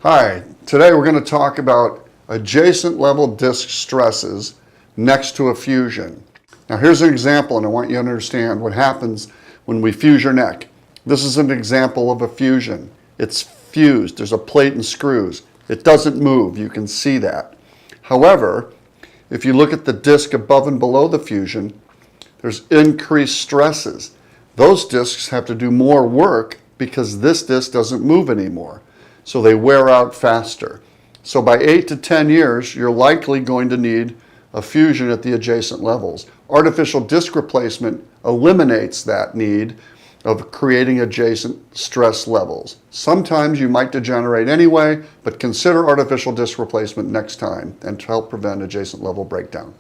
Hi, today we're going to talk about adjacent level disc stresses next to a fusion. Now here's an example, and I want you to understand what happens when we fuse your neck. This is an example of a fusion. It's fused, there's a plate and screws. It doesn't move, you can see that. However, if you look at the disc above and below the fusion, there's increased stresses. Those discs have to do more work because this disc doesn't move anymore. So they wear out faster. So by 8 to 10 years, you're likely going to need a fusion at the adjacent levels. Artificial disc replacement eliminates that need of creating adjacent stress levels. Sometimes you might degenerate anyway, but consider artificial disc replacement next time and to help prevent adjacent level breakdown.